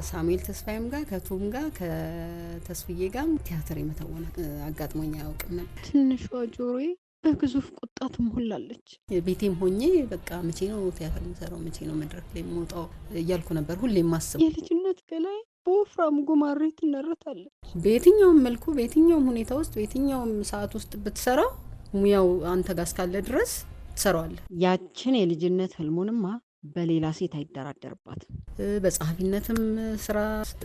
ከሳሙኤል ተስፋዬም ጋር ከቱም ጋር ከተስፍዬ ጋር ቲያትር የመተወን አጋጥሞኝ አያውቅም ነበር። ትንሿ ጆሮዬ በግዙፍ ቁጣ ትሞላለች። ቤቴም ሆኜ በቃ መቼ ነው ቲያትር የምሰራው፣ መቼ ነው መድረክ ላይ የምወጣው እያልኩ ነበር ሁሌ የማስበው። የልጅነት ገላይ በወፍራም ጉማሬ ትነረታለች። በየትኛውም መልኩ በየትኛውም ሁኔታ ውስጥ በየትኛውም ሰዓት ውስጥ ብትሰራው ሙያው አንተ ጋር እስካለ ድረስ ትሰራዋለህ። ያችን የልጅነት ህልሙንማ በሌላ ሴት አይደራደርባትም። በጸሐፊነትም ስራ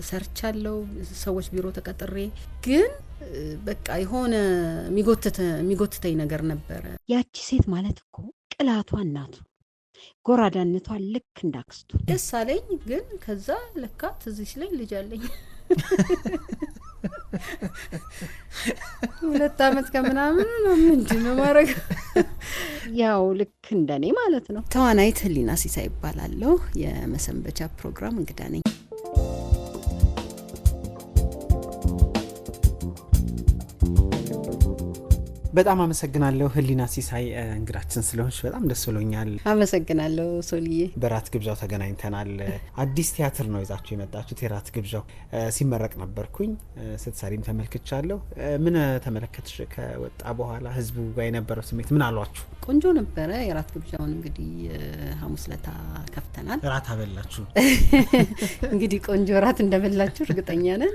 ሰርቻለሁ፣ ሰዎች ቢሮ ተቀጥሬ፣ ግን በቃ የሆነ የሚጎትተኝ ነገር ነበረ። ያቺ ሴት ማለት እኮ ቅላቷ እናቱ፣ ጎራዳነቷ ልክ እንዳክስቱ። ደስ አለኝ። ግን ከዛ ለካ ትዝ ሲለኝ ልጅ አለኝ 2 ዓመት ከምናምን ነው። ምንድን ነው ማድረግ? ያው ልክ እንደኔ ማለት ነው። ተዋናይት ህሊና ሲሳይ ይባላለሁ። የመሰንበቻ ፕሮግራም እንግዳ ነኝ። በጣም አመሰግናለሁ ህሊና ሲሳይ፣ እንግዳችን ስለሆንሽ በጣም ደስ ብሎኛል። አመሰግናለሁ ሶልዬ። በራት ግብዣው ተገናኝተናል። አዲስ ቲያትር ነው ይዛችሁ የመጣችሁት። የራት ግብዣው ሲመረቅ ነበርኩኝ፣ ስትሰሪም ተመልክቻለሁ። ምን ተመለከትሽ? ከወጣ በኋላ ህዝቡ ጋር የነበረው ስሜት ምን አሏችሁ? ቆንጆ ነበረ። የራት ግብዣውን እንግዲህ ሐሙስ ለታ ከፍተናል። ራት አበላችሁ? እንግዲህ ቆንጆ ራት እንደበላችሁ እርግጠኛ ነን።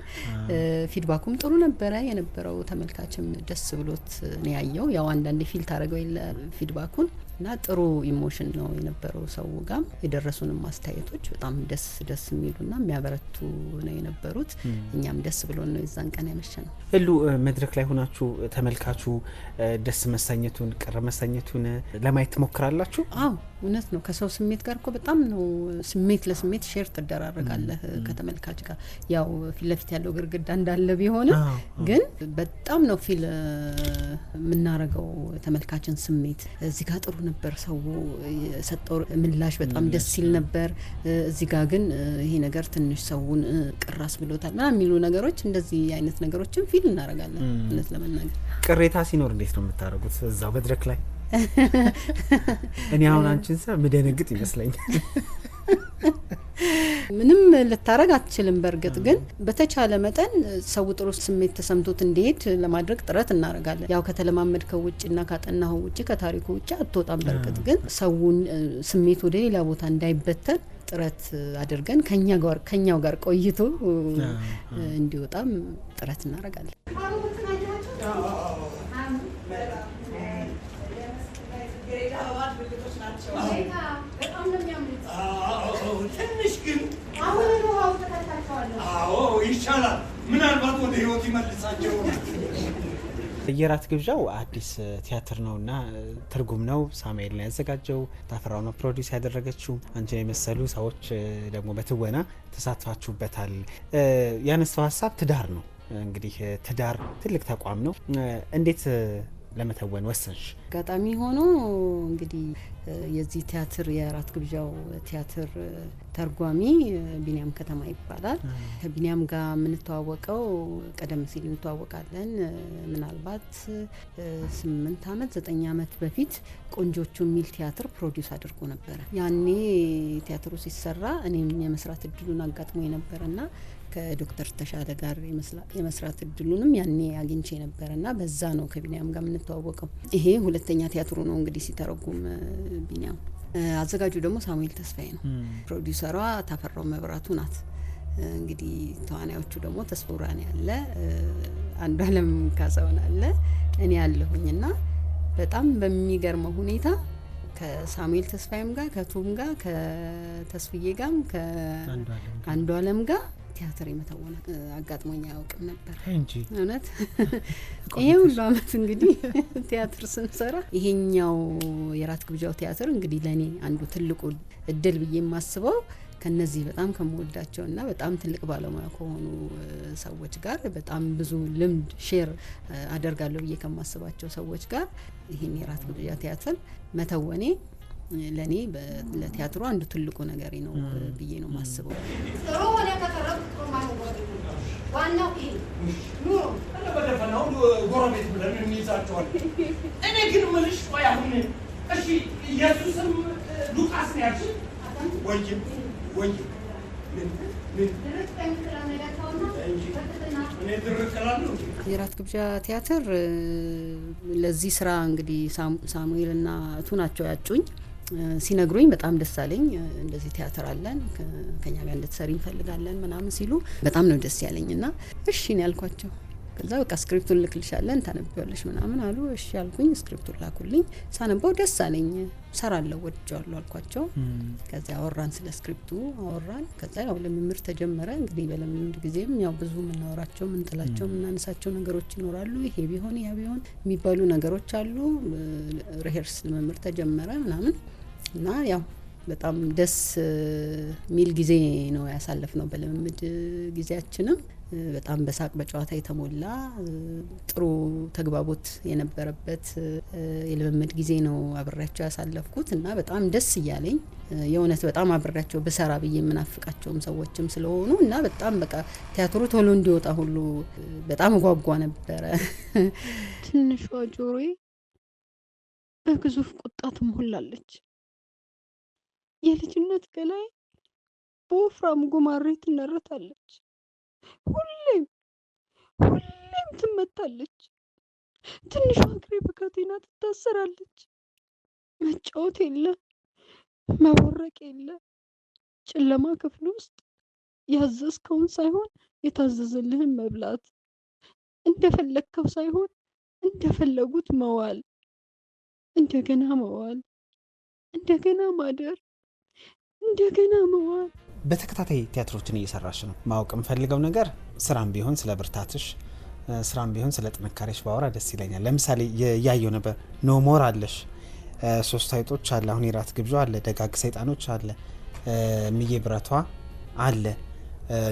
ፊድባኩም ጥሩ ነበረ። የነበረው ተመልካችም ደስ ብሎት ያየው። ያው አንዳንዴ ፊል ታደርገው የለ ፊድባኩን እና ጥሩ ኢሞሽን ነው የነበረው። ሰው ጋም የደረሱንም አስተያየቶች በጣም ደስ የሚሉና የሚያበረቱ ነው የነበሩት። እኛም ደስ ብሎን ነው የዛን ቀን ያመሸነው። ሁሉ መድረክ ላይ ሆናችሁ ተመልካቹ ደስ መሰኘቱን ቅር መሰኘቱን ለማየት ትሞክራላችሁ? አዎ እውነት ነው። ከሰው ስሜት ጋር እኮ በጣም ነው ስሜት ለስሜት ሼር ትደራረጋለህ ከተመልካች ጋር። ያው ፊት ለፊት ያለው ግርግዳ እንዳለ ቢሆንም ግን በጣም ነው ፊል የምናረገው ተመልካችን ስሜት። እዚህ ጋር ጥሩ ነበር፣ ሰው የሰጠው ምላሽ በጣም ደስ ሲል ነበር። እዚህ ጋር ግን ይሄ ነገር ትንሽ ሰውን ቅራስ ብሎታል ና የሚሉ ነገሮች፣ እንደዚህ አይነት ነገሮችን ፊል እናረጋለን። እውነት ለመናገር ቅሬታ ሲኖር እንዴት ነው የምታረጉት እዛው መድረክ ላይ? እኔ አሁን አንቺን ሰ ምደነግጥ ይመስለኛል። ምንም ልታረግ አትችልም። በእርግጥ ግን በተቻለ መጠን ሰው ጥሩ ስሜት ተሰምቶት እንዲሄድ ለማድረግ ጥረት እናረጋለን። ያው ከተለማመድከው ውጭና ካጠናኸው ውጭ ከታሪኩ ውጭ አትወጣም። በእርግጥ ግን ሰውን ስሜት ወደ ሌላ ቦታ እንዳይበተን ጥረት አድርገን ከኛው ጋር ቆይቶ እንዲወጣም ጥረት እናረጋለን። ትንሽ ግን አሁን ውሃው ተከታተዋለሁ። አዎ ይሻላል፣ ምናልባት ወደ ህይወት ይመልሳቸው። የራት ግብዣው አዲስ ቲያትር ነውና ትርጉም ነው። ሳሙኤል ነው ያዘጋጀው፣ ታፈራው ነው ፕሮዲዩስ ያደረገችው። አንቺን የመሰሉ ሰዎች ደግሞ በትወና ተሳትፋችሁበታል። ያነሳው ሀሳብ ትዳር ነው። እንግዲህ ትዳር ትልቅ ተቋም ነው። እንዴት ለመተወን ወሰንሽ? አጋጣሚ ሆኖ እንግዲህ የዚህ ቲያትር የራት ግብዣው ቲያትር ተርጓሚ ቢኒያም ከተማ ይባላል። ከቢኒያም ጋር የምንተዋወቀው ቀደም ሲል እንተዋወቃለን። ምናልባት 8 ዓመት 9 ዓመት በፊት ቆንጆቹ የሚል ቲያትር ፕሮዲዩስ አድርጎ ነበረ። ያኔ ቲያትሩ ሲሰራ እኔም የመስራት እድሉን አጋጥሞ ነበርና ከዶክተር ተሻለ ጋር የመስራት እድሉንም ያኔ አግኝቼ ነበርና በዛ ነው ከቢኒያም ጋር የምንተዋወቀው። ይሄ ሁለተኛ ቲያትሩ ነው እንግዲህ ሲተረጉም ቢኒያም። አዘጋጁ ደግሞ ሳሙኤል ተስፋዬ ነው። ፕሮዲውሰሯ ታፈራው መብራቱ ናት። እንግዲህ ተዋናዮቹ ደግሞ ተስፎራን ያለ አንዷለም ካሳውን አለ እኔ ያለሁኝና በጣም በሚገርመው ሁኔታ ከሳሙኤል ተስፋዬም ጋር ከቱም ጋር ከተስፍዬ ጋር ከአንዷለም ጋር ቲያትር የመተወን አጋጥሞኝ አያውቅም ነበር እንጂ እውነት። ይሄ ሁሉ አመት እንግዲህ ቲያትር ስንሰራ ይሄኛው የራት ግብዣው ቲያትር እንግዲህ ለኔ አንዱ ትልቁ እድል ብዬ የማስበው ከነዚህ በጣም ከመወዳቸውና በጣም ትልቅ ባለሙያ ከሆኑ ሰዎች ጋር በጣም ብዙ ልምድ ሼር አደርጋለሁ ብዬ ከማስባቸው ሰዎች ጋር ይሄን የራት ግብዣ ቲያትር መተወኔ ለኔ ለቲያትሩ አንዱ ትልቁ ነገር ነው ብዬ ነው ማስበው። ጥሩ ወደ ከተረፈ ዋናው ይሄ ኑሮ በደፈናው ጎረቤት ብለን እንይዛቸዋለን። እኔ ግን ምልሽ ወይ አሁን እሺ ኢየሱስም ሉቃስ ነው ያልሽኝ? ወይ የራት ግብዣ ቲያትር ለዚህ ስራ እንግዲህ ሳሙኤልና እቱ ናቸው ያጩኝ። ሲነግሩኝ በጣም ደስ አለኝ። እንደዚህ ቲያትር አለን ከኛ ጋር እንድትሰሪ እንፈልጋለን ምናምን ሲሉ በጣም ነው ደስ ያለኝና እሺ ነው ያልኳቸው። ከዛ በቃ ስክሪፕቱን ልክልሻለን ታነቢዋለሽ ምናምን አሉ። እሺ ያልኩኝ ስክሪፕቱን ላኩልኝ። ሳነበው ደስ አለኝ። ሰራለሁ ወድጃለሁ አልኳቸው። ከዛ አወራን ስለ ስክሪፕቱ አወራን። ከዛ ያው ልምምድ ተጀመረ። እንግዲህ በልምምድ ጊዜም ያው ብዙ ምናወራቸው ምንጥላቸው ምናነሳቸው ነገሮች ይኖራሉ። ይሄ ቢሆን ያ ቢሆን የሚባሉ ነገሮች አሉ። ሪሄርስ ልምምድ ተጀመረ ምናምን እና ያው በጣም ደስ ሚል ጊዜ ነው ያሳለፍነው። በልምምድ ጊዜያችንም በጣም በሳቅ በጨዋታ የተሞላ ጥሩ ተግባቦት የነበረበት የልምምድ ጊዜ ነው አብሬያቸው ያሳለፍኩት እና በጣም ደስ እያለኝ የእውነት በጣም አብሬያቸው በሰራ ብዬ የምናፍቃቸውም ሰዎችም ስለሆኑ እና በጣም በቃ ቲያትሩ ቶሎ እንዲወጣ ሁሉ በጣም ጓጓ ነበረ። ትንሿ ጆሮዬ በግዙፍ ቁጣ ትሞላለች። የልጅነት ገላይ በወፍራም ጉማሬ ትነረታለች። ሁሌም ትመታለች። ትንሿ እግሬ በካቴና ትታሰራለች። መጫወት የለ መቦረቅ የለ። ጨለማ ክፍል ውስጥ ያዘዝከውን ሳይሆን የታዘዘልህን መብላት፣ እንደፈለግከው ሳይሆን እንደፈለጉት መዋል፣ እንደገና መዋል፣ እንደገና ማደር፣ እንደገና መዋል። በተከታታይ ቲያትሮችን እየሰራሽ ነው። ማወቅ የምፈልገው ነገር ስራም ቢሆን ስለ ብርታትሽ፣ ስራም ቢሆን ስለ ጥንካሬሽ ባወራ ደስ ይለኛል። ለምሳሌ ያየው ነበር ኖ ሞር አለሽ፣ ሶስት አይጦች አለ፣ አሁን የራት ግብዣ አለ፣ ደጋግ ሰይጣኖች አለ፣ ምዬ ብረቷ አለ፣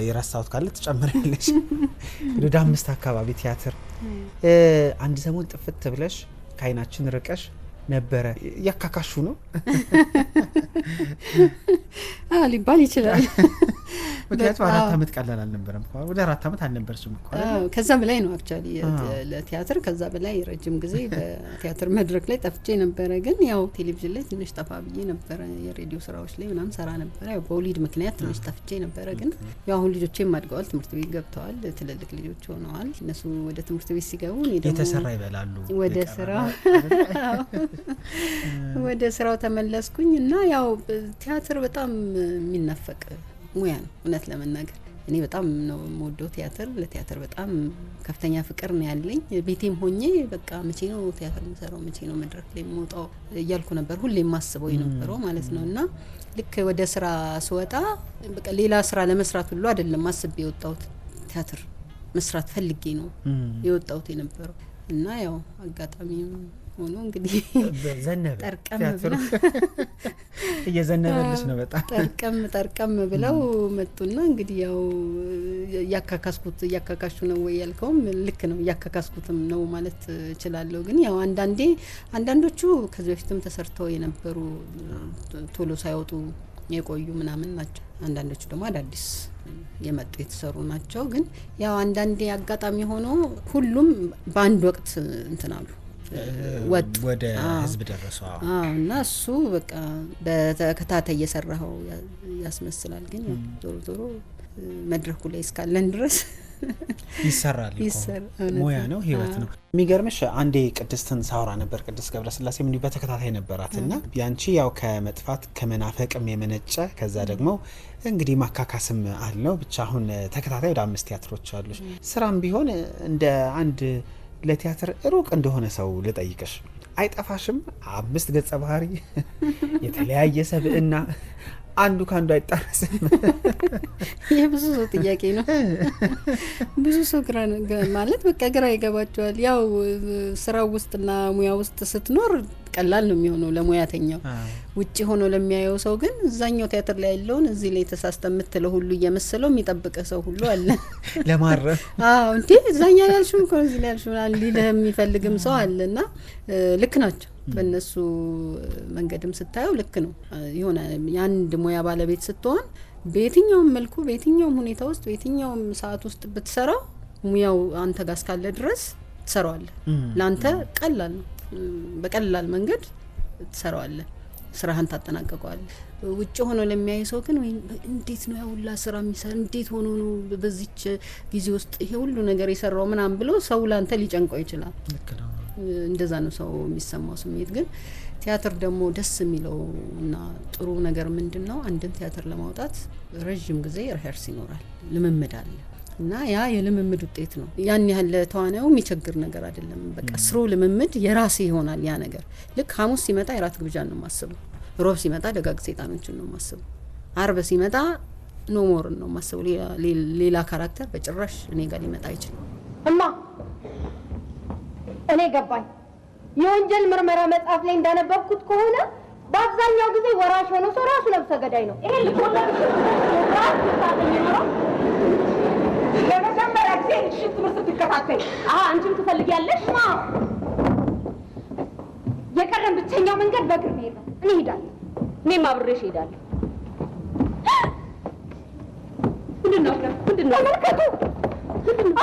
የራስታውት ካለ ትጨምራለሽ። ወደ 5 አካባቢ ቲያትር አንድ ሰሞን ጥፍት ብለሽ ከአይናችን ርቀሽ ነበረ። ያካካሹ ነው ሊባል ይችላል። ምክንያቱም 4 አመት ቀላል አልነበረም። ወደ 4 አመት አልነበርሽም እኮ። ከዛ በላይ ነው አክቹአሊ ለቲያትር ከዛ በላይ ረጅም ጊዜ በቲያትር መድረክ ላይ ጠፍቼ ነበረ። ግን ያው ቴሌቪዥን ላይ ትንሽ ጠፋ ብዬ ነበረ። የሬዲዮ ስራዎች ላይ ምናምን ሰራ ነበረ። ያው በወሊድ ምክንያት ትንሽ ጠፍቼ ነበረ። ግን ያው አሁን ልጆቼም አድገዋል፣ ትምህርት ቤት ገብተዋል፣ ትልልቅ ልጆች ሆነዋል። እነሱ ወደ ትምህርት ቤት ሲገቡ እኔ ደግሞ የተሰራ ይበላሉ። ወደ ስራው ተመለስኩኝ እና ያው ቲያትር በጣም የሚናፈቅ ሙያ ነው። እውነት ለመናገር እኔ በጣም ነው የምወደው ቲያትር። ለቲያትር በጣም ከፍተኛ ፍቅር ነው ያለኝ። ቤቴም ሆኜ በቃ መቼ ነው ቲያትር የምሰራው፣ መቼ ነው መድረክ ላይ የምወጣው እያልኩ ነበር ሁሌ የማስበው የነበረው ማለት ነው። እና ልክ ወደ ስራ ስወጣ በቃ ሌላ ስራ ለመስራት ሁሉ አይደለም አስቤ የወጣሁት፣ ቲያትር መስራት ፈልጌ ነው የወጣሁት የነበረው። እና ያው አጋጣሚም ሆኖ እንግዲህ ዘነበ ጠርቀም እየዘነበልሽ ነው። በጣም ጠርቀም ብለው መጡና እንግዲህ ያው እያካካስኩ ነው ወይ ያልከውም ልክ ነው፣ እያካካስኩትም ነው ማለት እችላለሁ። ግን ያው አንዳንዶቹ ከዚህ በፊትም ተሰርተው የነበሩ ቶሎ ሳይወጡ የቆዩ ምናምን ናቸው። አንዳንዶቹ ደግሞ አዳዲስ የመጡ የተሰሩ ናቸው። ግን ያው አንዳንዴ አጋጣሚ ሆኖ ሁሉም በአንድ ወቅት እንትን አሉ ወደ ህዝብ ደረሱ። እና እሱ በቃ በተከታታይ እየሰራው ያስመስላል። ግን ዞሮ መድረኩ ላይ እስካለን ድረስ ይሰራል። ሙያ ነው፣ ህይወት ነው። የሚገርምሽ አንዴ ቅድስትን ሳውራ ነበር። ቅድስት ገብረስላሴ እንዲህ በተከታታይ ነበራት እና ያንቺ ያው ከመጥፋት ከመናፈቅም የመነጨ ከዛ ደግሞ እንግዲህ ማካካስም አለው። ብቻ አሁን ተከታታይ ወደ 5 ቲያትሮች አሉሽ። ስራም ቢሆን እንደ አንድ ለቲያትር ሩቅ እንደሆነ ሰው ልጠይቅሽ፣ አይጠፋሽም? 5 ገጸ ባህሪ፣ የተለያየ ሰብዕና፣ አንዱ ካንዱ አይጣረስም? ይሄ ብዙ ሰው ጥያቄ ነው። ብዙ ሰው ማለት በቃ ግራ ይገባቸዋል። ያው ስራው ውስጥና ሙያ ውስጥ ስትኖር ቀላል ነው የሚሆነው ለሙያተኛው። ውጪ ሆኖ ለሚያየው ሰው ግን እዛኛው ቲያትር ላይ ያለውን እዚህ ላይ ተሳስተ የምትለው ሁሉ እየመሰለው የሚጠብቀ ሰው ሁሉ አለ ለማረፍ። እንዴ እዛኛ ያልሽው እንኳን እዚህ ላይ ያልሽው ሊልህ የሚፈልግም ሰው አለና ልክ ናቸው። በእነሱ መንገድም ስታየው ልክ ነው። የሆነ የአንድ ሙያ ባለቤት ስትሆን በየትኛውም መልኩ በየትኛውም ሁኔታ ውስጥ በየትኛውም ሰዓት ውስጥ ብትሰራው ሙያው አንተ ጋር እስካለ ድረስ ትሰራዋለህ። ለአንተ ቀላል ነው፣ በቀላል መንገድ ትሰራዋለህ። ስራህን ታጠናቀቀዋል። ውጭ ሆኖ ለሚያይ ሰው ግን ወይ እንዴት ነው ያውላ ስራ የሚሰራ እንዴት ሆኖ ነው በዚች ጊዜ ውስጥ ይሄ ሁሉ ነገር የሰራው ምናምን ብሎ ሰው ላንተ ሊጨንቀው ይችላል። እንደዛ ነው ሰው የሚሰማው ስሜት። ግን ቲያትር ደግሞ ደስ የሚለው እና ጥሩ ነገር ምንድነው? አንድን ቲያትር ለማውጣት ረጅም ጊዜ ሪሄርስ ይኖራል፣ ልምምድ አለ እና ያ የልምምድ ውጤት ነው። ያን ያህል ተዋናዩ የሚቸግር ነገር አይደለም። በቃ ስሩ ልምምድ የራሴ ይሆናል ያ ነገር። ልክ ሐሙስ ሲመጣ የራት ግብዣን ነው የማስበው፣ ሮብ ሲመጣ ደጋግ ሰይጣኖችን ነው የማስበው፣ አርብ ሲመጣ ኖሞርን ነው የማስበው። ሌላ ካራክተር በጭራሽ እኔ ጋር ሊመጣ አይችልም። እማ እኔ ገባኝ። የወንጀል ምርመራ መጽሐፍ ላይ እንዳነበብኩት ከሆነ በአብዛኛው ጊዜ ወራሽ ሆኖ ሰው ራሱ ነፍሰ ገዳይ ነው። ይሄ ልቆላ ለመጀመሪያ ጊዜ ልጅሽን ትምህርት ስትከታተይ አንቺም ትፈልጊያለሽ? የቀረን ብቸኛው መንገድ በእግር መሄድ ነው። እኔ እሄዳለሁ። እኔም አብሬሽ እሄዳለሁ። ምንድን ነው? ተመልከቱ።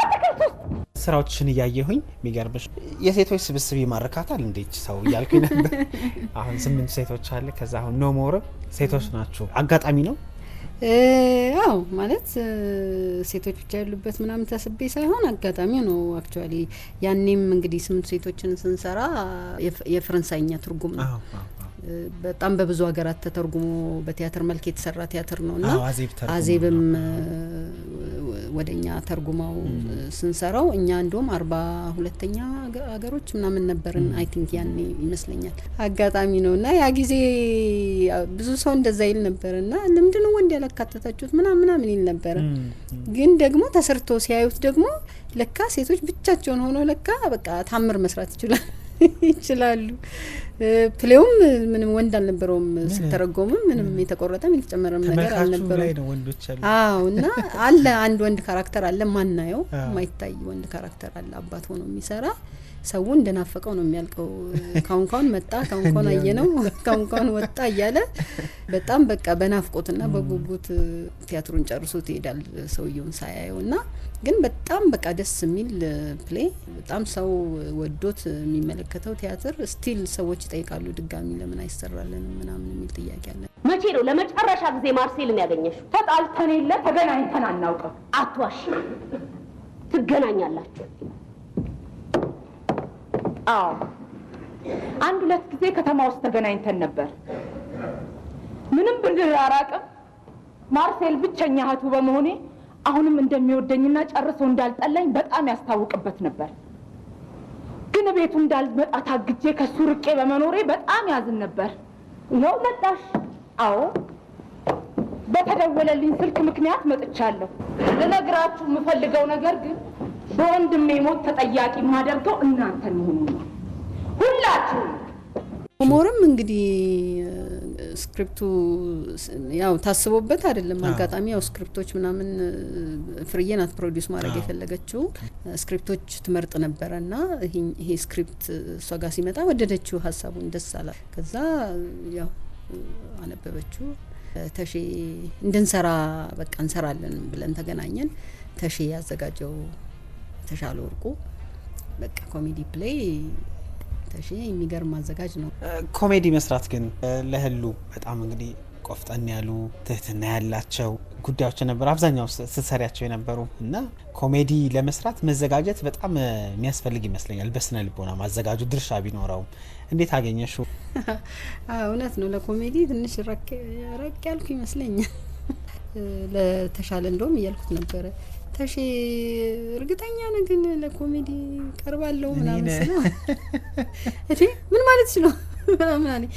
አትክልት ውስጥ ስራዎችን እያየሁኝ የሚገርምሽ የሴቶች ስብስብ ይማርካታል እንዴት ሰው እያልኩኝ ነበር። አሁን 8 ሴቶች አለ። ከዛ አሁን ኖ ሞር ሴቶች ናቸው። አጋጣሚ ነው? አዎ ማለት ሴቶች ብቻ ያሉበት ምናምን ተስቤ ሳይሆን አጋጣሚ ነው። አክቹአሊ ያኔም እንግዲህ 8 ሴቶችን ስንሰራ የፈረንሳይኛ ትርጉም ነው። በጣም በብዙ ሀገራት ተተርጉሞ በቲያትር መልክ የተሰራ ቲያትር ነውና አዜብም ወደኛ ተርጉማው ስንሰራው እኛ እንደውም 42ኛ ሀገሮች ምናምን ነበርን አይ ቲንክ ያኔ ይመስለኛል። አጋጣሚ ነውና ያ ጊዜ ብዙ ሰው እንደዛ ይል ነበርና ለምንድነው ወንድ ያላካተታችሁት ምናምን ይል ነበር። ግን ደግሞ ተሰርቶ ሲያዩት ደግሞ ለካ ሴቶች ብቻቸውን ሆኖ ለካ በቃ ታምር መስራት ይችላሉ። ፕሌውም ምንም ወንድ አልነበረውም። ሲተረጎምም ምንም የተቆረጠም የተጨመረም ነገር አልነበረም። አዎ እና አለ አንድ ወንድ ካራክተር አለ ማናየው ማይታይ ወንድ ካራክተር አለ አባት ሆኖ የሚሰራ ሰው እንደናፈቀው ነው የሚያልቀው። ካውን መጣ ካውን አየነው ካውን ወጣ እያለ በጣም በቃ በናፍቆትና በጉጉት ቲያትሩን ጨርሶት ይሄዳል ሰውየውን ሳያየውና ግን በጣም በቃ ደስ የሚል ፕሌይ በጣም ሰው ወዶት የሚመለከተው ቲያትር ስቲል ሰዎች ይጠይቃሉ ድጋሚ ለምን አይሰራልንም ምናምን የሚል ጥያቄ አለ። መቼ ነው ለመጨረሻ ጊዜ ማርሴልን ያገኘሽው? ተጣልተን የለ ተገናኝተን አናውቅም። አትዋሽ። ትገናኛላችሁ? አዎ 1-2 ጊዜ ከተማ ውስጥ ተገናኝተን ነበር። ምንም ብንራራቅም ማርሴል ብቸኛ እህቱ በመሆኔ አሁንም እንደሚወደኝና ጨርሶ እንዳልጠላኝ በጣም ያስታውቅበት ነበር። ግን ቤቱ እንዳልመጣ ታግጄ ከሱ ርቄ በመኖሬ በጣም ያዝን ነበር። ይኸው መጣሽ? አዎ በተደወለልኝ ስልክ ምክንያት መጥቻለሁ። ልነግራችሁ የምፈልገው ነገር ግን በወንድሜ ሞት ተጠያቂ ማደርገው እናንተን መሆኑን ነው። ሁላችሁ ሞርም እንግዲህ ስክሪፕቱ ያው ታስቦበት አይደለም። አጋጣሚ ያው ስክሪፕቶች ምናምን ፍሪየናት ፕሮዲዩስ ማድረግ የፈለገችው ስክሪፕቶች ትመርጥ ነበርና ይሄ ስክሪፕት እሷ ጋር ሲመጣ ወደደችው፣ ሀሳቡን ደስ አላት። ከዛ ያው አነበበችው። ተሼ እንድንሰራ በቃ እንሰራለን ብለን ተገናኘን። ተሼ ያዘጋጀው ተሻለ ወርቁ በቃ ኮሜዲ ፕሌይ ተሼ የሚገርም አዘጋጅ ነው። ኮሜዲ መስራት ግን ለህሉ በጣም እንግዲህ ቆፍጠን ያሉ ትህትና ያላቸው ጉዳዮች ነበር አብዛኛው ስትሰሪያቸው የነበሩ እና ኮሜዲ ለመስራት መዘጋጀት በጣም የሚያስፈልግ ይመስለኛል። በስነ ልቦና ማዘጋጁ ድርሻ ቢኖረው እንዴት አገኘሽው? እውነት ነው። ለኮሜዲ ትንሽ ረቅ ያልኩ ይመስለኛል። ለተሻለ እንደውም እያልኩት ነበረ ተሼ እርግጠኛ ነኝ ግን ለኮሜዲ ቀርባለሁ ምናምን ነው እቴ ምን ማለት ነው ምናምን አለኝ።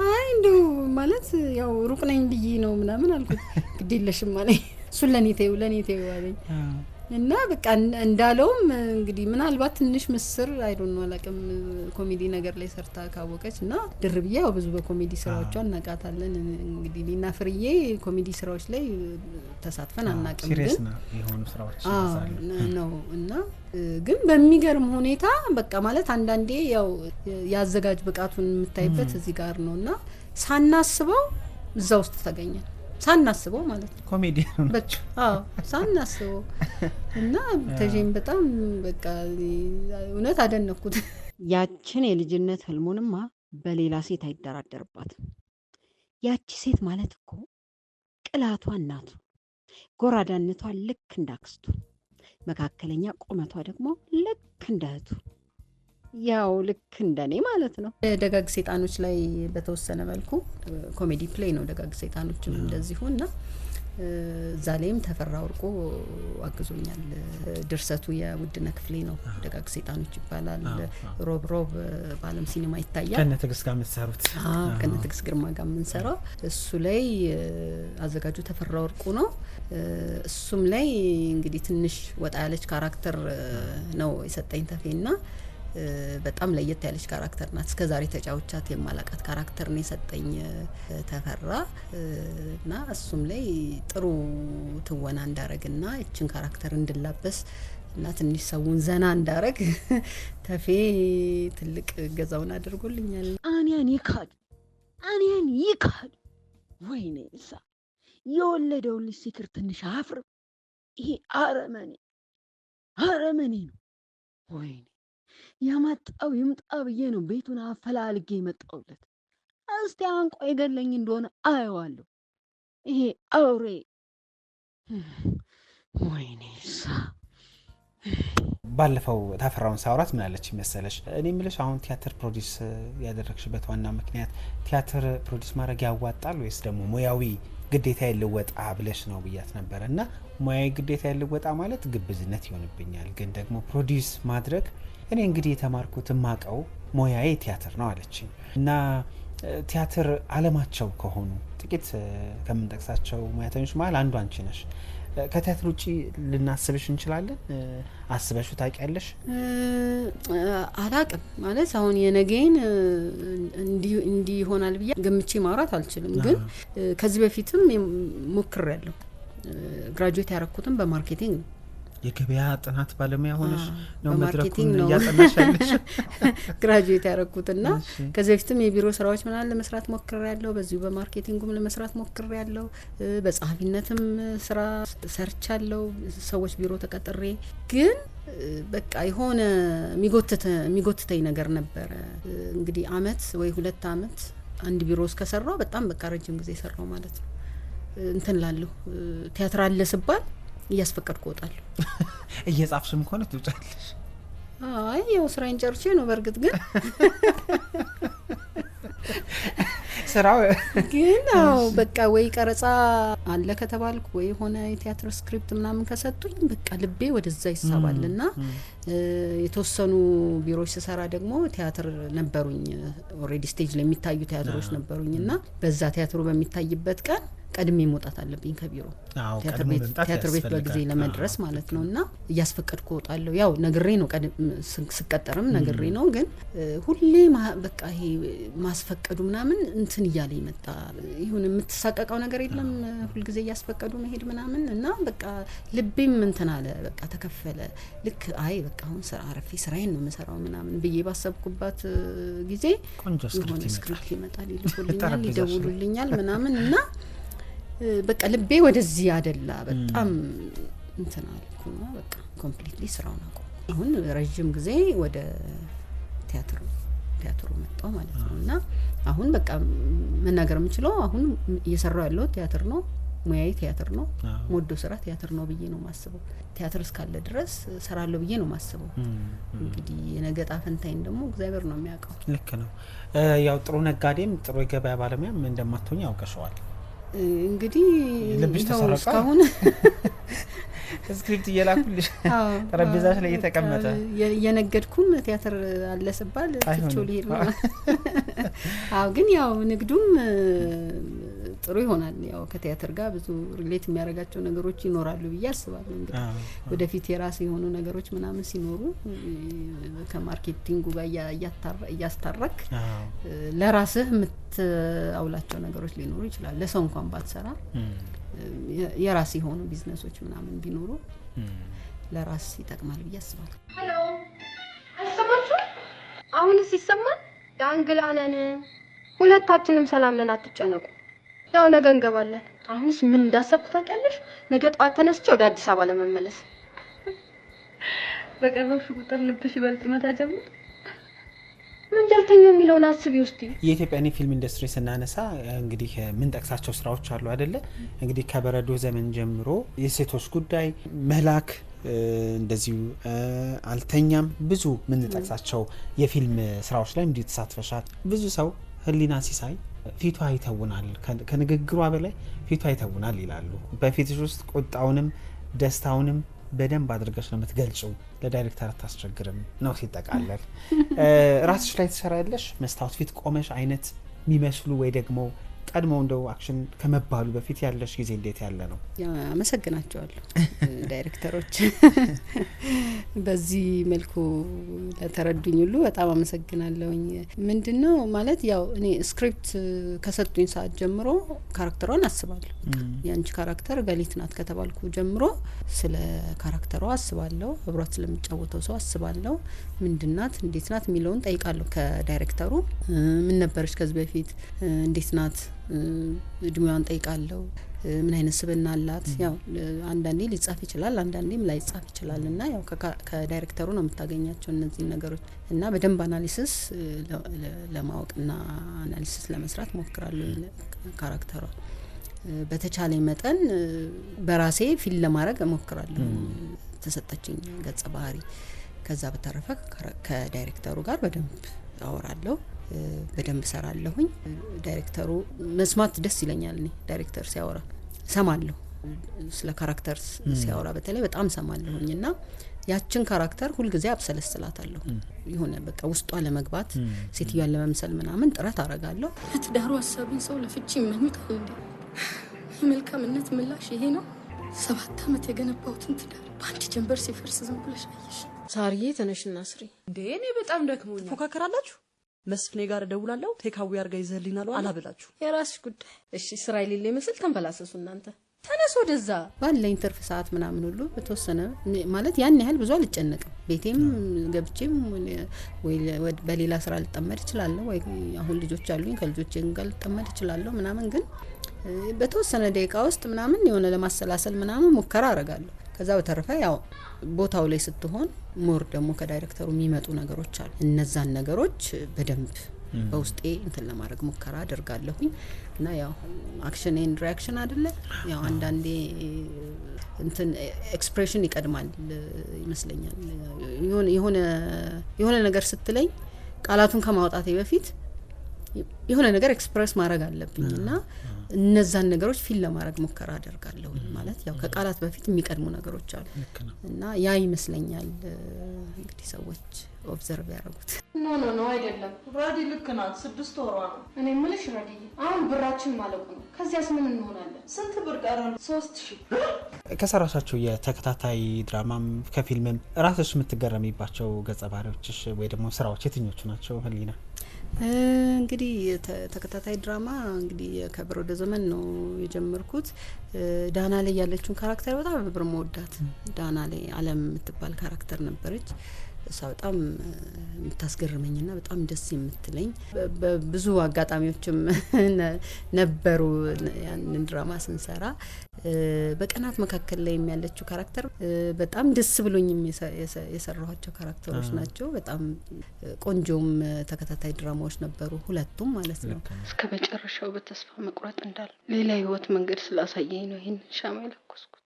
አይ እንደው ማለት ያው ሩቅ ነኝ ብዬ ነው ምናምን አልኩት። ግዴለሽም አለኝ። እሱ ለኔ ተይው አለኝ። እና በቃ እንዳለውም እንግዲህ ምናልባት ትንሽ ምስር አይዶን ነው አላቅም ኮሜዲ ነገር ላይ ሰርታ ካወቀች እና ድርብዬ ያው ብዙ በኮሜዲ ስራዎቿ እናቃታለን። እንግዲህ ሊና ፍርዬ ኮሜዲ ስራዎች ላይ ተሳትፈን አናቅም ግን የሆኑ ስራዎች ነው እና ግን በሚገርም ሁኔታ በቃ ማለት አንዳንዴ ያው ያዘጋጅ ብቃቱን የምታይበት እዚህ ጋር ነውና ሳናስበው እዛ ውስጥ ተገኘን። ሳናስበው ማለት ነው ኮሜዲያን በቃ ሳናስበው እና ተጀም በጣም በቃ እውነት አደነኩት። ያችን የልጅነት ህልሙንማ በሌላ ሴት አይደራደርባትም። ያቺ ሴት ማለት እኮ ቅላቷ እናቱ፣ ጎራዳነቷ ልክ እንዳክስቱ፣ መካከለኛ ቁመቷ ደግሞ ልክ እንደ እህቱ፣ ያው ልክ እንደኔ ማለት ነው። ደጋግ ሰይጣኖች ላይ በተወሰነ መልኩ ኮሜዲ ፕሌይ ነው ደጋግ ሰይጣኖችም እንደዚሁና እዛ ላይም ተፈራ ወርቆ አግዞኛል። ድርሰቱ የውድነህ ክፍሌ ነው። ደጋግ ሰይጣኖች ይባላል። ሮብ በዓለም ሲኒማ ይታያል። ከነ ትግስት ጋር የምትሰሩት? ከነ ትግስት ግርማ ጋር የምንሰራው እሱ ላይ አዘጋጁ ተፈራ ወርቁ ነው። እሱም ላይ እንግዲህ ትንሽ ወጣ ያለች ካራክተር ነው የሰጠኝ ተፌና በጣም ለየት ያለች ካራክተር ናት። እስከዛሬ ተጫውቻት የማላቃት ካራክተር ነው የሰጠኝ ተፈራ እና እሱም ላይ ጥሩ ትወና እንዳረግና እችን ካራክተር እንድላበስ እና ትንሽ ሰውን ዘና እንዳረግ ተፌ ትልቅ ገዛውን አድርጎልኛል። አንያን ይካድ ወይኔ እሳ የወለደው ልጅ ሲክር ትንሽ አፍርም። ይሄ አረመኔ ነው። ወይኔ ያመጣው ይምጣ ብዬ ነው ቤቱን አፈላልጌ መጣውለት። እስቲ አንቆ የገለኝ እንደሆነ አየዋለሁ። ይሄ አውሬ ወይኔ ሳ ባለፈው ተፈራውን ሳውራት ምን አለች መሰለሽ? እኔ ምልሽ አሁን ቲያትር ፕሮዲዩስ ያደረግሽበት ዋና ምክንያት ቲያትር ፕሮዲዩስ ማድረግ ያዋጣል ወይስ ደግሞ ሙያዊ ግዴታ ይልወጣ ብለሽ ነው ብያት ነበር። እና ሙያዊ ግዴታ ይልወጣ ማለት ግብዝነት ይሆንብኛል፣ ግን ደግሞ ፕሮዲዩስ ማድረግ እኔ እንግዲህ የተማርኩት ማቀው ሙያዬ ቲያትር ነው አለችኝ። እና ቲያትር አለማቸው ከሆኑ ጥቂት ከምንጠቅሳቸው ሙያተኞች መሀል አንዱ አንቺ ነሽ። ከቲያትር ውጪ ልናስብሽ እንችላለን? አስበሽ ታውቂያለሽ? አላቅም ማለት አሁን የነገን እንዲህ ይሆናል ብዬ ገምቼ ማውራት አልችልም። ግን ከዚህ በፊትም ሞክሬያለሁ። ግራጁዌት ያረኩትም በማርኬቲንግ ነው። የገበያ ጥናት ባለሙያ ሆነሽ ነው መድረኩን ያጠናሽ ያለሽ? ግራጁዌት ያረኩትና ከዚህ በፊትም የቢሮ ስራዎች ምናምን ለመስራት ሞክሬያለሁ። በዚሁ በማርኬቲንጉም ለመስራት ሞክሬያለሁ። በጸሐፊነትም ስራ ሰርቻለሁ። ሰዎች ቢሮ ተቀጥሬ ግን በቃ የሆነ የሚጎትተኝ ነገር ነበረ። እንግዲህ አመት ወይ 2 አመት አንድ ቢሮ ውስጥ ከሰራው በጣም በቃ ረጅም ጊዜ ሰራው ማለት ነው። እንትን ላለሁ ቲያትር አለ ስባል እያስፈቀድኩ እወጣለሁ። እየጻፍሽም ከሆነ ትውጫለሽ? አይ ያው ስራዬን ጨርሼ ነው። በርግጥ ግን ስራው ግን አው በቃ ወይ ቀረጻ አለ ከተባልኩ ወይ ሆነ የቲያትር ስክሪፕት ምናምን ከሰጡኝ በቃ ልቤ ወደዛ ይሳባልና የተወሰኑ ቢሮዎች ስሰራ ደግሞ ቲያትር ነበሩኝ። ኦሬዲ ስቴጅ ላይ የሚታዩ ቲያትሮች ነበሩኝና በዛ ቲያትሩ በሚታይበት ቀን ቀድሜ መውጣት አለብኝ ከቢሮ ቲያትር ቤት በጊዜ ለመድረስ ማለት ነውና እያስፈቀድኩ እወጣለሁ። ያው ነግሬ ነው ስቀጠርም ነግሬ ነው። ግን ሁሌ በቃ ይሄ ማስፈቀዱ ምናምን እንትን እያለ ይመጣ ይሁን የምትሳቀቀው ነገር የለም ሁሉ ጊዜ እያስፈቀዱ መሄድ ምናምን እና በቃ ልቤም እንትን አለ በቃ ተከፈለ። ልክ አይ በቃ አሁን ስራ አረፌ ስራዬን ነው የምሰራው ምናምን ብዬ ባሰብኩባት ጊዜ የሆነ ስክሪፕት ይመጣል፣ ይልኩልኛል፣ ይደውሉልኛል ምናምን እና በቃ ልቤ ወደዚህ አደላ በጣም እንትን አልኩና በቃ ኮምፕሊትሊ ስራውን አቆም። አሁን ረጅም ጊዜ ወደ ቲያትሩ መጣው ማለት ነውና አሁን በቃ መናገር የምችለው አሁን እየሰራው ያለው ቲያትር ነው። ሙያዬ ቲያትር ነው። ሞዶ ስራ ቲያትር ነው ብዬ ነው ማስበው። ቲያትር እስካለ ድረስ ሰራለሁ ብዬ ነው ማስበው። እንግዲህ የነገጣ ፈንታይን ደግሞ እግዚአብሔር ነው የሚያውቀው። ልክ ነው። ያው ጥሩ ነጋዴም ጥሩ የገበያ ባለሙያም እንደማትሆኝ ያውቀሻል። እንግዲህ ልብሽ ተሰረቀ እስካሁን ስክሪፕት እየላኩልሽ ጠረጴዛሽ ላይ እየተቀመጠ የነገድኩም ቲያትር አለ ስባል ትቾ ሊሄድ ነው። አዎ ግን ያው ንግዱም ጥሩ ይሆናል። ያው ከቲያትር ጋር ብዙ ሪሌት የሚያደርጋቸው ነገሮች ይኖራሉ ብዬ አስባለሁ። እንግዲህ ወደፊት የራስ የሆኑ ነገሮች ምናምን ሲኖሩ ከማርኬቲንጉ ጋር እያስታረክ ለራስህ የምትአውላቸው ነገሮች ሊኖሩ ይችላል። ለሰው እንኳን ባትሰራ የራስ የሆኑ ቢዝነሶች ምናምን ቢኖሩ ለራስ ይጠቅማል ብዬ አስባለሁ። ሄሎ አሰማችሁ? አሁንስ ይሰማል? ያንግላለን። ሁለታችንም ሰላም ነን፣ አትጨነቁ። ያው ነገ እንገባለን። አሁንስ ምን እንዳሰብኩ ታውቂያለሽ? ነገ ጠዋት ተነስቼ ወደ አዲስ አበባ ለመመለስ። በቀረብሽ ቁጥር ልብሽ ይበልጥ መታ ጀምር። ወንጀልተኛ የሚለውን አስቢ ውስጥ የኢትዮጵያን ፊልም ኢንዱስትሪ ስናነሳ እንግዲህ ምን ጠቅሳቸው ስራዎች አሉ አይደለ? እንግዲህ ከበረዶ ዘመን ጀምሮ የሴቶች ጉዳይ መላክ እንደዚሁ አልተኛም ብዙ ምን ጠቅሳቸው የፊልም ስራዎች ላይ እንዲህ ተሳትፈሻል። ብዙ ሰው ህሊና ሲሳይ ፊቷ ይተውናል ከንግግሯ በላይ ፊቷ ይተውናል ይላሉ። በፊትሽ ውስጥ ቁጣውንም ደስታውንም በደንብ አድርገሽ ነው የምትገልጪው። ለዳይሬክተር አታስቸግርም ነው ሲጠቃለል። ራስሽ ላይ ትሰራለሽ መስታወት ፊት ቆመሽ አይነት የሚመስሉ ወይ ደግሞ ቀድሞ እንደው አክሽን ከመባሉ በፊት ያለሽ ጊዜ እንዴት ያለ ነው? አመሰግናቸዋለሁ ዳይሬክተሮች በዚህ መልኩ ለተረዱኝ ሁሉ በጣም አመሰግናለሁኝ። ምንድነው ማለት ያው እኔ ስክሪፕት ከሰጡኝ ሰዓት ጀምሮ ካራክተሯን አስባለሁ። ያንቺ ካራክተር ገሊት ናት ከተባልኩ ጀምሮ ስለ ካራክተሯ አስባለሁ። አብሯት ስለሚጫወተው ሰው አስባለሁ። ምንድናት እንዴት ናት የሚለውን ጠይቃለሁ ከዳይሬክተሩ። ምን ነበርሽ ከዚህ በፊት እንዴት ናት እድሜዋን ጠይቃለሁ። ምን አይነት ስብዕና አላት? ያው አንዳንዴ ሊጻፍ ይችላል አንዳንዴም ላይጻፍ ይችላል እና ያው ከዳይሬክተሩ ነው የምታገኛቸው እነዚህ ነገሮች እና በደንብ አናሊሲስ ለማወቅና አናሊሲስ ለመስራት ሞክራለሁ። ካራክተሯ በተቻለ መጠን በራሴ ፊል ለማድረግ ሞክራለሁ ተሰጠችኝ ገጸ ባህሪ። ከዛ በተረፈ ከዳይሬክተሩ ጋር በደንብ አወራለሁ በደንብ ሰራለሁኝ። ዳይሬክተሩ መስማት ደስ ይለኛል። እኔ ዳይሬክተር ሲያወራ ሰማለሁ። ስለ ካራክተር ሲያወራ በተለይ በጣም ሰማለሁኝና ያችን ካራክተር ሁሉ ጊዜ አብሰለስላታለሁ። የሆነ በቃ ውስጧ ለመግባት ሴትዮዋን ለመምሰል ምናምን ጥረት አረጋለሁ። ትዳሩ ሀሳብን ሰው ለፍቺ ይመኙታል እንዴ? መልካምነት ምላሽ ይሄ ነው? 7 አመት የገነባውትን ትዳር በአንድ ጀንበር ሲፈርስ ዝም ብለሽ አየሽ? ሳርዬ ተነሽና ስሪ እንዴ! እኔ በጣም ደክሞኛል። ፎካከራላችሁ መስፍኔ ጋር ደውላለሁ ቴካዊ አርጋ ይዘህልኛል አላብላችሁ። የራስሽ ጉዳይ። እሺ ስራ የሌለ መስል ተንበላሰሱ እናንተ። ተነስ ወደዛ። ባለኝ ትርፍ ሰዓት ምናምን ሁሉ በተወሰነ ማለት ያን ያህል ብዙ አልጨነቅም። ቤቴም ገብቼም ወይ በሌላ ስራ ልጠመድ እችላለሁ ወይ አሁን ልጆች አሉኝ ከልጆቼ ጋር ልጠመድ እችላለሁ ምናምን ግን በተወሰነ ደቂቃ ውስጥ ምናምን የሆነ ለማሰላሰል ምናምን ሙከራ አረጋለሁ። ከዛ በተረፈ ያው ቦታው ላይ ስትሆን ሞር ደግሞ ከዳይሬክተሩ የሚመጡ ነገሮች አሉ። እነዛን ነገሮች በደንብ በውስጤ እንትን ለማድረግ ሙከራ አደርጋለሁኝ እና ያው አክሽን ኤንድ ሪአክሽን አይደለ ያው አንዳንዴ እንትን ኤክስፕሬሽን ይቀድማል ይመስለኛል። የሆነ ነገር ስትለኝ ቃላቱን ከማውጣቴ በፊት የሆነ ነገር ኤክስፕሬስ ማድረግ አለብኝና እነዛን ነገሮች ፊል ለማድረግ ሙከራ አደርጋለሁ። ማለት ያው ከቃላት በፊት የሚቀድሙ ነገሮች አሉ እና ያ ይመስለኛል እንግዲህ ሰዎች ኦብዘርቭ ያደርጉት። ኖ አይደለም። ራዲ ልክ ናት። 6 ወሯ ነው። እኔ ምልሽ ራዲ አሁን ብራችን ማለቁ ነው። ከዚያስ ምን እንሆናለን? ስንት ብር ቀረን? 3000። ከሰራሻቸው የተከታታይ ድራማም ከፊልምም ራስሽ የምትገረሚባቸው ገጸ ባህሪዎችሽ ወይ ደግሞ ስራዎች የትኞቹ ናቸው ህሊና? እንግዲህ ተከታታይ ድራማ እንግዲህ ከበረዶ ዘመን ነው የጀመርኩት። ዳና ላይ ያለችውን ካራክተር በጣም ነበር መወዳት። ዳና ላይ አለም የምትባል ካራክተር ነበረች። እሷ በጣም የምታስገርመኝና በጣም ደስ የምትለኝ በብዙ አጋጣሚዎችም ነበሩ ያንን ድራማ ስንሰራ። በቀናት መካከል ላይ ያለችው ካራክተር በጣም ደስ ብሎኝም የሰራኋቸው ካራክተሮች ናቸው። በጣም ቆንጆም ተከታታይ ድራማዎች ነበሩ ሁለቱም ማለት ነው። እስከ መጨረሻው በተስፋ መቁረጥ እንዳለ ሌላ ህይወት መንገድ ስላሳየኝ ነው ይሄን ሻማ የለኮስኩት።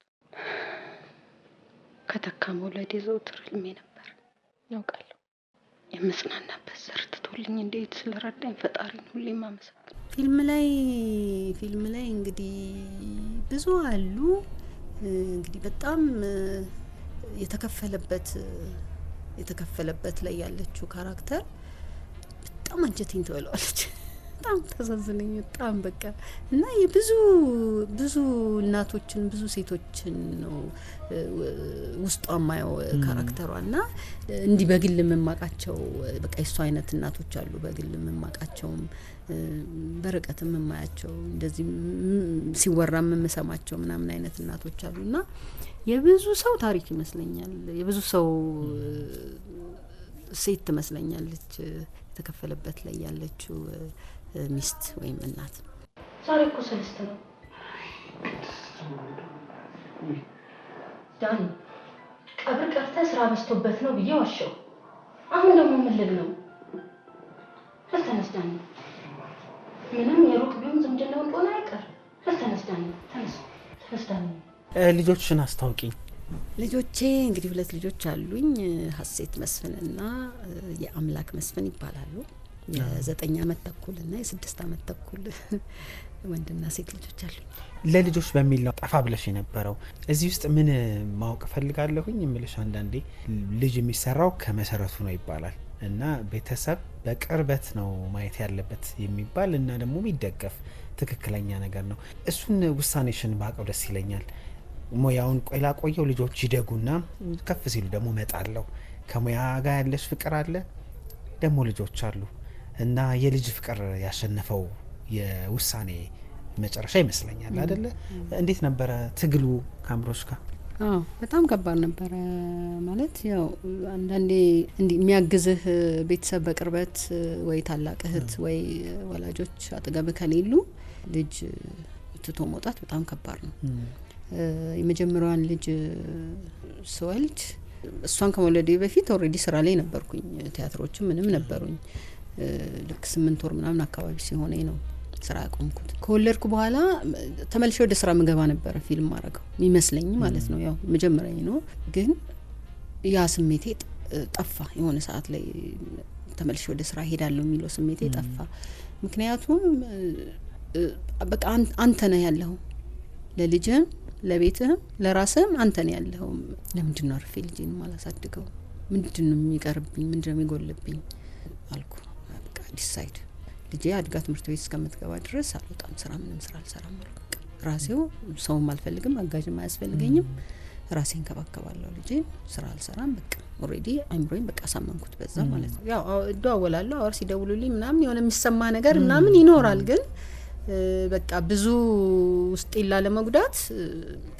ከተካም ወለዴ ዘውትር ህልሜ ነበር ያውቃለሁ። የምጽናናበት ሰርትቶልኝ እንዴት ስለረዳኝ ፈጣሪን ሁሌም አመሰግናለሁ። ፊልም ላይ እንግዲህ ብዙ አሉ። እንግዲህ በጣም የተከፈለበት ላይ ያለችው ካራክተር በጣም አንጀቴን ትበላለች። በጣም ተዛዝነኝ በጣም በቃ እና ብዙ እናቶችን ብዙ ሴቶችን ነው ውስጧ ማየው ካራክተሯና እንዲህ በግል መማቃቸው በቃ እሱ አይነት እናቶች አሉ። በግል መማቃቸውም በርቀትም ማያቸው እንደዚህ ሲወራ መሰማቸው ምናምን አይነት እናቶች አሉና የብዙ ሰው ታሪክ ይመስለኛል። የብዙ ሰው ሴት ትመስለኛለች የተከፈለበት ላይ ያለችው ሚስት ወይም እናት። ዛሬ እኮ ሰለስተ ነው ዳኒ። ቀብር ቀርተ ስራ በዝቶበት ነው ብዬ ዋሸው። አሁን ደግሞ ምን ልል ነው? ተነስዳኝ ምንም የሩቅ ቢሆን ዝምድናው እንደሆነ አይቀር ተነስዳኝ ተነስዳኝ ልጆችሽን አስታውቂኝ። ልጆቼ እንግዲህ 2 ልጆች አሉኝ። ሀሴት መስፍንና የአምላክ መስፍን ይባላሉ። የ9 ዓመት ተኩልና የ6 ዓመት ተኩል ወንድና ሴት ልጆች አሉኝ። ለልጆች በሚል ነው ጠፋ ብለሽ የነበረው። እዚህ ውስጥ ምን ማወቅ ፈልጋለሁኝ እምልሽ አንዳንዴ ልጅ የሚሰራው ከመሰረቱ ነው ይባላል እና ቤተሰብ በቅርበት ነው ማየት ያለበት የሚባል እና ደግሞ የሚደገፍ ትክክለኛ ነገር ነው። እሱን ውሳኔሽን ባቀው ደስ ይለኛል። ሙያውን ቆይላ ቆየው ልጆች ይደጉና ከፍ ሲሉ ደግሞ መጣለው ከሙያ ጋር ያለሽ ፍቅር አለ ደግሞ ልጆች አሉ እና የልጅ ፍቅር ያሸነፈው የውሳኔ መጨረሻ ይመስለኛል አይደለ? እንዴት ነበረ ትግሉ ካምሮሽ ጋር? በጣም ከባድ ነበረ። ማለት ያው አንዳንዴ እንዲህ የሚያግዝህ ቤተሰብ በቅርበት ወይ ታላቅ እህት ወይ ወላጆች አጠገብ ከሌሉ ልጅ ትቶ መውጣት በጣም ከባድ ነው። የመጀመሪያዋን ልጅ ስወልድ እሷን ከመውለዴ በፊት ኦልሬዲ ስራ ላይ ነበርኩኝ። ቲያትሮችም ምንም ነበሩኝ። ልክ 8 ወር ምናምን አካባቢ ሲሆነኝ ነው ስራ ያቆምኩት። ከወለድኩ በኋላ ተመልሼ ወደ ስራ ምገባ ነበረ ፊልም ማረገው የሚመስለኝ ማለት ነው። ያው መጀመሪያ ነው ግን ያ ስሜቴ ጠፋ። የሆነ ሰዓት ላይ ተመልሼ ወደ ስራ ሄዳለሁ የሚለው ስሜቴ ጠፋ። ምክንያቱም በቃ አንተ ነህ ያለው ለልጅህም ለቤትህም ለራስህም አንተ ነህ ያለው። ለምንድን ነው አርፌ ልጄን ማላሳድገው? ምንድን ነው የሚቀርብኝ? ምንድን ነው የሚጎልብኝ አልኩ። በቃ ዲሳይድ ልጄ አድጋ ትምህርት ቤት እስከምትገባ ድረስ አልወጣም፣ ስራ ምንም ስራ አልሰራም አልኩ። ራሴው ሰውም አልፈልግም፣ አጋዥም አያስፈልገኝም፣ ራሴን ከባከባለሁ፣ ልጄ ስራ አልሰራም። በቃ ኦሬዲ አይምሮኝ በቃ ሳመንኩት በዛ ማለት ነው። ያው እደዋወላለሁ፣ አወር ሲደውሉልኝ ምናምን የሆነ የሚሰማ ነገር ምናምን ይኖራል ግን በቃ ብዙ ውስጥ ይላ ለመጉዳት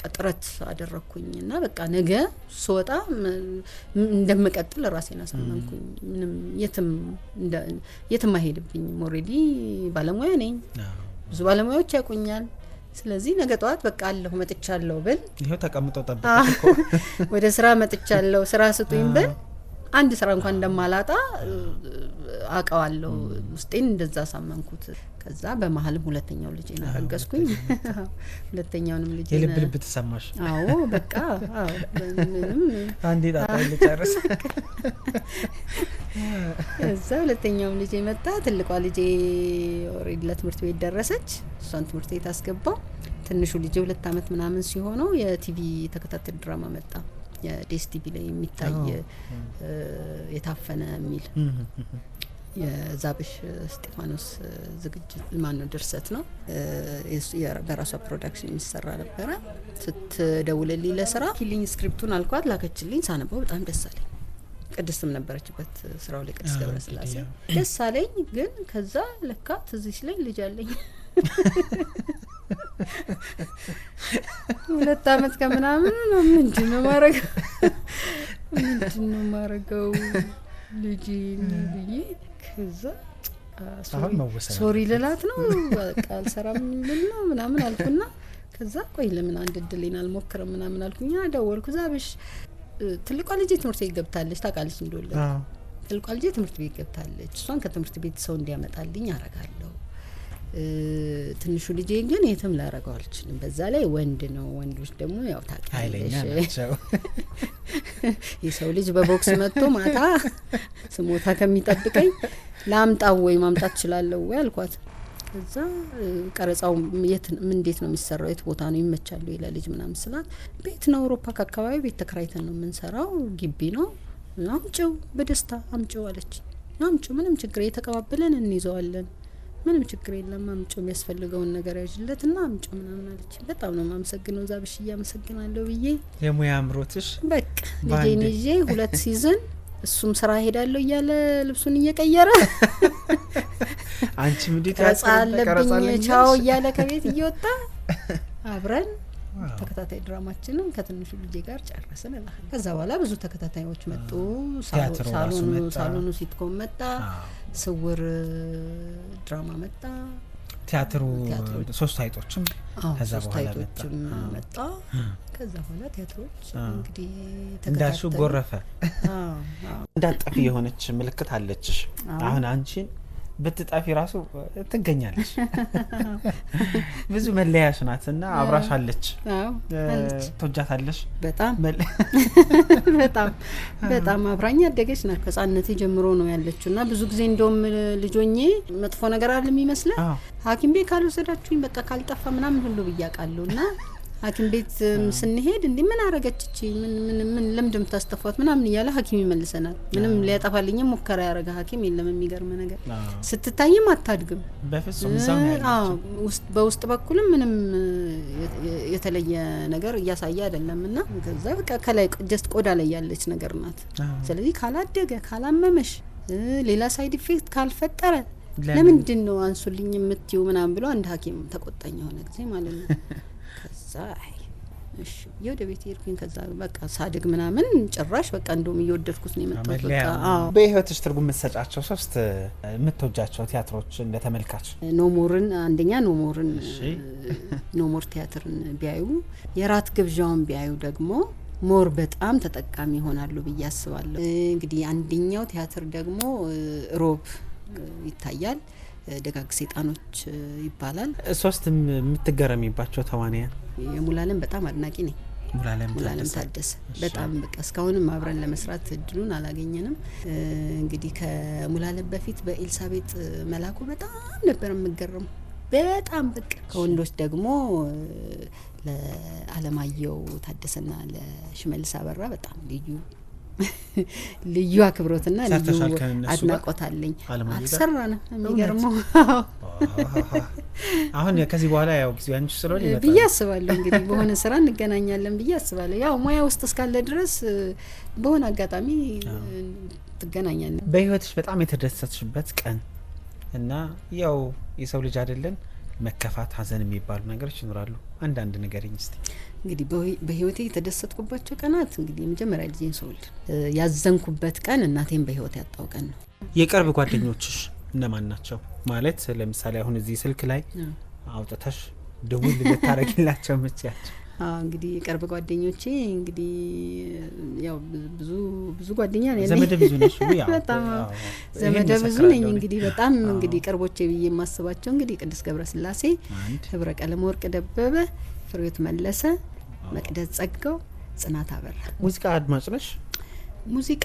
ቀጥረት አደረኩኝና በቃ ነገ ስወጣ እንደምቀጥል ራሴን አሳመንኩኝ። ምንም የትም አይሄድብኝም። ኦሬዲ ባለሙያ ነኝ፣ ብዙ ባለሙያዎች ያቁኛል። ስለዚህ ነገ ጠዋት በቃ አለሁ መጥቻለሁ ብል ይሄው ተቀምጦ ጠብቀው ወደ ስራ መጥቻለሁ ስራ ስጡኝ ብል አንድ ስራ እንኳን እንደማላጣ አውቀዋለሁ። ውስጤን እንደዛ ሳመንኩት። ከዛ በመሀልም ሁለተኛው ልጄን አረገዝኩኝ። ሁለተኛውንም ልጄ የልብ ልብ ተሰማሽ? አዎ በቃ አዎ ምንም አንዴ ዳታ ልጨርስ። እዛ ሁለተኛውም ልጄ መጣ። ትልቋ ልጄ ኦሬዲ ለትምህርት ቤት ደረሰች። እሷን ትምህርት ቤት አስገባው። ትንሹ ልጄ 2 አመት ምናምን ሲሆነው የቲቪ ተከታታይ ድራማ መጣ። የዴስ ቲቪ ላይ የሚታይ የታፈነ የሚል የዛብሽ እስጢፋኖስ ዝግጅት ማነው ድርሰት ነው። በራሷ ፕሮዳክሽን የሚሰራ ነበረ። ስትደውልልኝ ለስራ ኪሊኝ ስክሪፕቱን አልኳት፣ ላከችልኝ። ሳነበው በጣም ደስ አለኝ። ቅድስትም ነበረችበት ስራው ላይ ቅድስት ገብረስላሴ። ደስ አለኝ። ግን ከዛ ለካ ትዝ ሲለኝ ልጅ አለኝ 2 አመት ከምናምን ነው። ምንድነው ማረገው ልጅ ብዬ ከዛ ሶሪ ልላት ነው በቃ አልሰራም ነው ምናምን አልኩና ከዛ ቆይ ለምን አንድ እድሌን አልሞክርም ምናምን አልኩኛ። ደወልኩ። ዛብሽ ትልቋ ልጅ ትምህርት ቤት ገብታለች፣ ታውቃለች እንደወለ ትልቋ ልጅ ትምህርት ቤት ገብታለች። እሷን ከትምህርት ቤት ሰው እንዲያመጣልኝ አረጋለሁ። ትንሹ ልጄ ግን የትም ላረጋው አልችልም። በዛ ላይ ወንድ ነው። ወንዶች ደግሞ ያው ታውቂያለሽ የሰው ልጅ በቦክስ መጥቶ ማታ ስሞታ ከሚጠብቀኝ ላምጣው ወይ ማምጣት እችላለሁ ወይ አልኳት። ከዛ ቀረጻው እንዴት ነው የሚሰራው? የት ቦታ ነው ይመቻል ይላል ልጅ ምናምን ስላት ቤት ነው አውሮፓ አካባቢ ቤት ተከራይተን ነው የምንሰራው፣ ግቢ ነው፣ አምጪው በደስታ አምጪው አለች። አምጪው ምንም ችግር የተቀባበለን እንይዘዋለን፣ ምንም ችግር የለም፣ አምጪው የሚያስፈልገውን ነገር ያጅለትና አምጪው ምናምን አለች። በጣም ነው ማመሰግነው ዛብሽ፣ እያመሰግናለሁ ብዬ የሙያ አምሮትሽ በቃ ልጄን ይዤ 2 ሲዝን እሱም ስራ ሄዳለሁ እያለ ልብሱን እየቀየረ አንቺ ምንድን ተቀረጻለብኝ ቻው እያለ ከቤት እየወጣ አብረን ተከታታይ ድራማችንን ከትንሹ ልጄ ጋር ጨረስን። ከዛ በኋላ ብዙ ተከታታዮች መጡ። ሳሎኑ ሲትኮም መጣ፣ ስውር ድራማ መጣ፣ ቲያትሩ 3 አይጦችም ከዛ በኋላ መጣ። ከዛ በኋላ ቲያትሮች እንግዲህ እንዳልሹ ጎረፈ። እንዳጠፊ የሆነች ምልክት አለችሽ። አሁን አንቺን በትጣፊ ራሱ ትገኛለች። ብዙ መለያሽ ናትና አብራሽ አለች። አዎ አለች። ተወጃታለሽ በጣም በጣም አብራኛ ያደገች ናት። ከጻነቴ ጀምሮ ነው ያለችውና ብዙ ጊዜ እንደውም ልጆኜ መጥፎ ነገር አይደል የሚመስለው ሐኪም ቤት ካልወሰዳችሁኝ በቃ ካልጠፋ ምናምን ሁሉ ብያቃለሁና ሐኪም ቤት ስንሄድ እንዴ ምን አረገች እቺ ምን ለምንድም ታስተፋት ምናምን ይያለ ሐኪም ይመልሰናል። ምንም ሊያጠፋልኝ ሙከራ ያረጋ ሐኪም የለም። የሚገርም ነገር ስትታይም አታድግም በፍጹም እዛው ነው ያለችው። በውስጥ በኩልም ምንም የተለየ ነገር እያሳየ አይደለምና ከዛ በቃ ከላይ ጀስት ቆዳ ላይ ያለች ነገር ናት። ስለዚህ ካላደገ ካላመመሽ ሌላ ሳይድ ኢፌክት ካልፈጠረ ለምንድን ነው አንሱልኝ የምትዩ ምናምን ብሎ አንድ ሐኪም ተቆጣኝ ሆነ ጊዜ ማለት ነው። ከዛ እሺ ወደ ቤት ሄድኩኝ። ከዛ በቃ ሳድግ ምናምን ጭራሽ በቃ እንደውም እየወደድኩት ነው የመጣሁት። በቃ በህይወትሽ ትርጉም የምትሰጫቸው 3 የምትወጃቸው ቲያትሮች እንደተመልካች? ኖሞርን አንደኛ ኖሞር ቲያትርን ቢያዩ የራት ግብዣውን ቢያዩ ደግሞ ሞር በጣም ተጠቃሚ ይሆናሉ ብዬ አስባለሁ። እንግዲህ አንደኛው ቲያትር ደግሞ ሮብ ይታያል። ደጋግ ሰይጣኖች ይባላል። 3 የምትገረሚባቸው ተዋንያን? የሙሉዓለም በጣም አድናቂ ነኝ። ሙሉዓለም ታደሰ በጣም በቃ እስካሁንም አብረን ለመስራት እድሉን አላገኘንም። እንግዲህ ከሙሉዓለም በፊት በኤልሳቤጥ መላኩ በጣም ነበር የምገረመው። በጣም በቃ ከወንዶች ደግሞ ለአለማየሁ ታደሰና ለሽመልስ አበራ በጣም ልዩ አክብሮትና ልዩ አድናቆት አለኝ። አልሰራንም የሚገርመው አሁን ከዚህ በኋላ ያው ጊዜው አንቺ ስለሆነ ይመጣል ብዬ አስባለሁ። እንግዲህ በሆነ ስራ እንገናኛለን ብዬ አስባለሁ። ያው ሙያ ውስጥ እስካለ ድረስ በሆነ አጋጣሚ ትገናኛለን። በህይወትሽ በጣም የተደሰትሽበት ቀን እና ያው የሰው ልጅ አይደለን መከፋት ሀዘን የሚባሉ ነገሮች ይኖራሉ። አንዳንድ ነገርኝ እስቲ። እንግዲህ በህይወቴ የተደሰትኩባቸው ቀናት እንግዲህ የመጀመሪያ ልጄን ስወልድ ያዘንኩበት ቀን እናቴን በህይወት ያጣው ቀን ነው። የቅርብ ጓደኞችሽ እነማን ናቸው? ማለት ለምሳሌ አሁን እዚህ ስልክ ላይ አውጥተሽ ደውል ልታረጊላቸው ምትያቸው? እንግዲህ የቅርብ ጓደኞቼ እንግዲህ ያው ብዙ ጓደኛ ነኝ። ዘመደ ብዙ ነሽ? ያው በጣም ዘመደ ብዙ ነኝ። እንግዲህ በጣም እንግዲህ ቅርቦቼ ብዬ የማስባቸው እንግዲህ ቅድስት ገብረስላሴ፣ ህብረ ቀለም ወርቅ ደበበ፣ ፍሬዎት መለሰ፣ መቅደስ ጸጋው፣ ጽናት አበራ። ሙዚቃ አድማጭ ነሽ? ሙዚቃ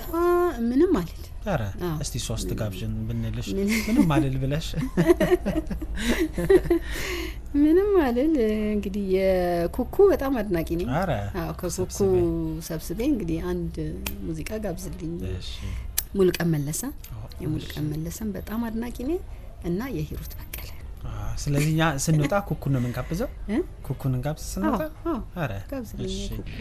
ምንም አልል። አረ እስቲ 3 ጋብዥን ብንልሽ ምንም አልል ብለሽ? ምንም አልል። እንግዲህ የኩኩ በጣም አድናቂ ነኝ። ከኩኩ ሰብስቤ እንግዲህ አንድ ሙዚቃ ጋብዝልኝ። ሙሉቀን መለሰ፣ የሙሉቀን መለሰን በጣም አድናቂ ነኝ እና የሂሩት በቀለ። ስለዚህ ኛ ስንወጣ ኩኩን ነው የምንጋብዘው? ኩኩን እንጋብዝ ስንወጣ? አረ ጋብዝልኝ።